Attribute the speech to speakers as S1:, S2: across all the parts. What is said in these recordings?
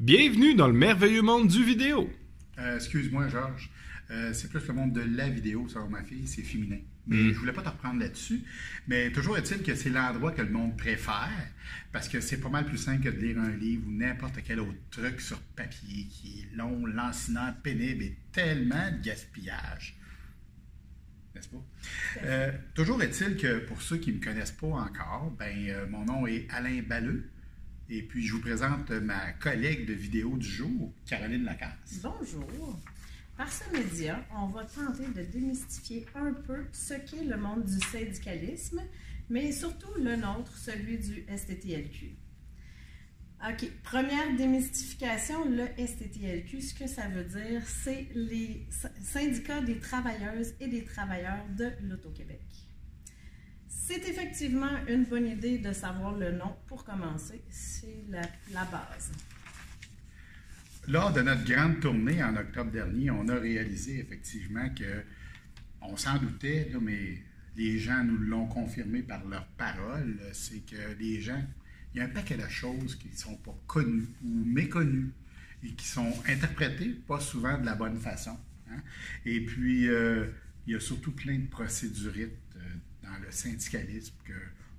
S1: Bienvenue dans le merveilleux monde du vidéo.
S2: Excuse-moi, Georges. C'est plus le monde de la vidéo, ça, ma fille, c'est féminin. Mais je voulais pas te reprendre là-dessus. Mais toujours est-il que c'est l'endroit que le monde préfère, parce que c'est pas mal plus simple que de lire un livre ou n'importe quel autre truc sur papier qui est long, lancinant, pénible et tellement de gaspillage. N'est-ce pas? Toujours est-il que pour ceux qui ne me connaissent pas encore, mon nom est Alain Balleux. Et puis, je vous présente ma collègue de vidéo du jour, Caroline Lacasse.
S3: Bonjour. Par ce média, on va tenter de démystifier un peu ce qu'est le monde du syndicalisme, mais surtout le nôtre, celui du STTLQ. OK, première démystification, le STTLQ, ce que ça veut dire, c'est les syndicats des travailleuses et des travailleurs de l'Auto-Québec. C'est effectivement une bonne idée de savoir le nom pour commencer. C'est la base.
S2: Lors de notre grande tournée en octobre dernier, on a réalisé effectivement que, on s'en doutait, là, mais les gens nous l'ont confirmé par leurs paroles, c'est que les gens, il y a un paquet de choses qui ne sont pas connues ou méconnues et qui sont interprétées pas souvent de la bonne façon. Hein? Et puis, il y a surtout plein de procédurites dans le syndicalisme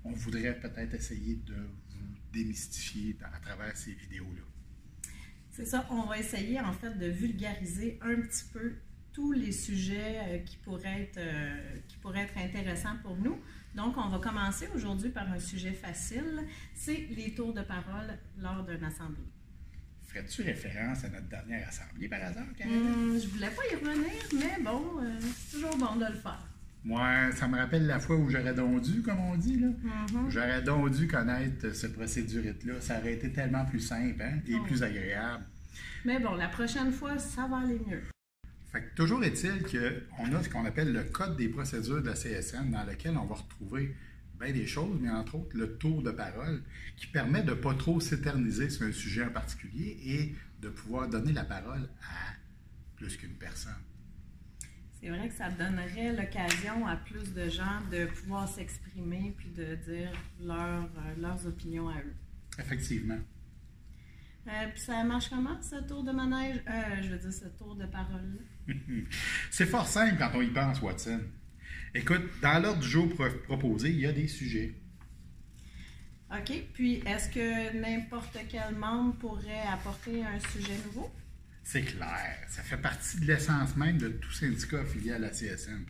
S2: qu'on voudrait peut-être essayer de vous démystifier à travers ces vidéos-là.
S3: C'est ça, on va essayer en fait de vulgariser un petit peu tous les sujets qui pourraient être intéressants pour nous. Donc, on va commencer aujourd'hui par un sujet facile, c'est les tours de parole lors d'une assemblée.
S2: Ferais-tu référence à notre dernière assemblée par hasard, Caroline?
S3: Je voulais pas y revenir, mais bon, c'est toujours bon de le faire.
S2: Moi, ça me rappelle la fois où j'aurais donc dû, comme on dit, là. J'aurais donc dû connaître ce procédurite-là. Ça aurait été tellement plus simple, hein, et plus agréable.
S3: Mais bon, la prochaine fois, ça va aller mieux.
S2: Fait que toujours est-il qu'on a ce qu'on appelle le Code des procédures de la CSN, dans lequel on va retrouver bien des choses, mais entre autres le tour de parole, qui permet de ne pas trop s'éterniser sur un sujet en particulier et de pouvoir donner la parole à plus qu'une personne.
S3: C'est vrai que ça donnerait l'occasion à plus de gens de pouvoir s'exprimer puis de dire leurs opinions à eux.
S2: Effectivement.
S3: Puis ça marche comment, ce tour de manège? Je veux dire, ce tour de parole-là?
S2: C'est fort simple quand on y pense, Watson. Écoute, dans l'ordre du jour proposé, il y a des sujets.
S3: OK. Puis, est-ce que n'importe quel membre pourrait apporter un sujet nouveau?
S2: C'est clair. Ça fait partie de l'essence même de tout syndicat affilié à la CSN.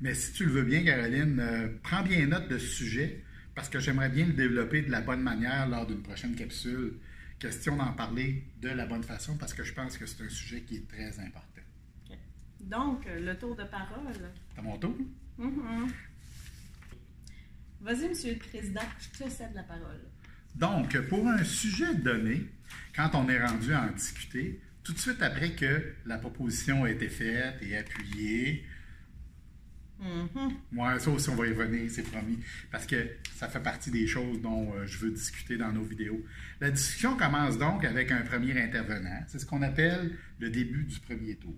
S2: Mais si tu le veux bien, Caroline, prends bien note de ce sujet parce que j'aimerais bien le développer de la bonne manière lors d'une prochaine capsule. Question d'en parler de la bonne façon parce que je pense que c'est un sujet qui est très important.
S3: Okay. Donc, le tour de parole.
S2: C'est à mon tour?
S3: Vas-y, Monsieur le Président, je te cède la parole.
S2: Donc, pour un sujet donné, quand on est rendu à en discuter, tout de suite après que la proposition a été faite et appuyée, moi, ça aussi, on va y revenir, c'est promis, parce que ça fait partie des choses dont je veux discuter dans nos vidéos. La discussion commence donc avec un premier intervenant. C'est ce qu'on appelle le début du premier tour.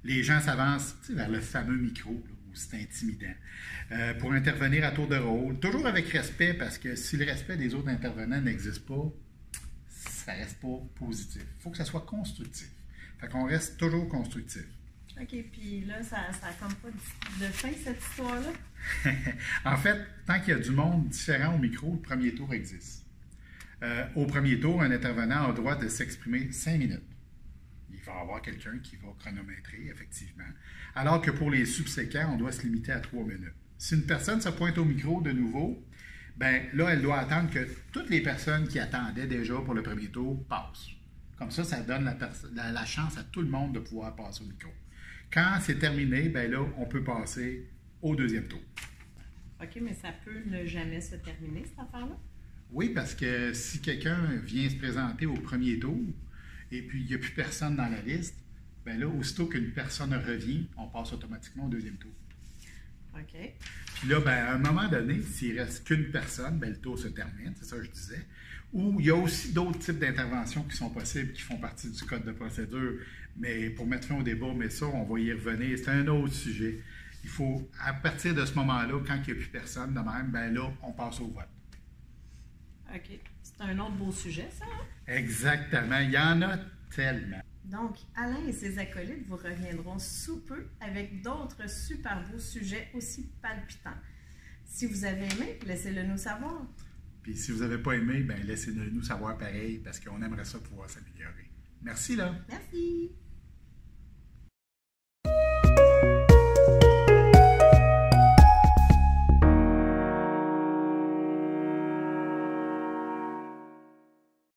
S2: Les gens s'avancent vers le fameux micro, là, où c'est intimidant, pour intervenir à tour de rôle, toujours avec respect, parce que si le respect des autres intervenants n'existe pas, ça reste pas positif. Il faut que ça soit constructif. Fait qu'on reste toujours constructif.
S3: OK, puis là, ça n'a comme pas de fin, cette histoire-là?
S2: En fait, tant qu'il y a du monde différent au micro, le premier tour existe. Au premier tour, un intervenant a le droit de s'exprimer 5 minutes. Il va y avoir quelqu'un qui va chronométrer, effectivement. Alors que pour les subséquents, on doit se limiter à 3 minutes. Si une personne se pointe au micro de nouveau, ben là, elle doit attendre que toutes les personnes qui attendaient déjà pour le premier tour passent. Comme ça donne la chance à tout le monde de pouvoir passer au micro. Quand c'est terminé, ben là, on peut passer au deuxième tour.
S3: OK, mais ça peut ne jamais se terminer, cette affaire-là?
S2: Oui, parce que si quelqu'un vient se présenter au premier tour et puis il n'y a plus personne dans la liste, ben là, aussitôt qu'une personne revient, on passe automatiquement au deuxième tour.
S3: OK.
S2: Puis là, ben, à un moment donné, s'il ne reste qu'une personne, ben, le tour se termine, c'est ça que je disais. Ou il y a aussi d'autres types d'interventions qui sont possibles, qui font partie du code de procédure. Mais pour mettre fin au débat, mais ça, on va y revenir. C'est un autre sujet. Il faut, à partir de ce moment-là, quand il n'y a plus personne de même, ben là, on passe au vote.
S3: OK. C'est C'est un autre beau sujet, ça, hein?
S2: Exactement. Il y en a tellement.
S3: Donc, Alain et ses acolytes vous reviendront sous peu avec d'autres super beaux sujets aussi palpitants. Si vous avez aimé, laissez-le nous savoir.
S2: Puis si vous n'avez pas aimé, ben laissez-le nous savoir pareil parce qu'on aimerait ça pouvoir s'améliorer. Merci là.
S3: Merci.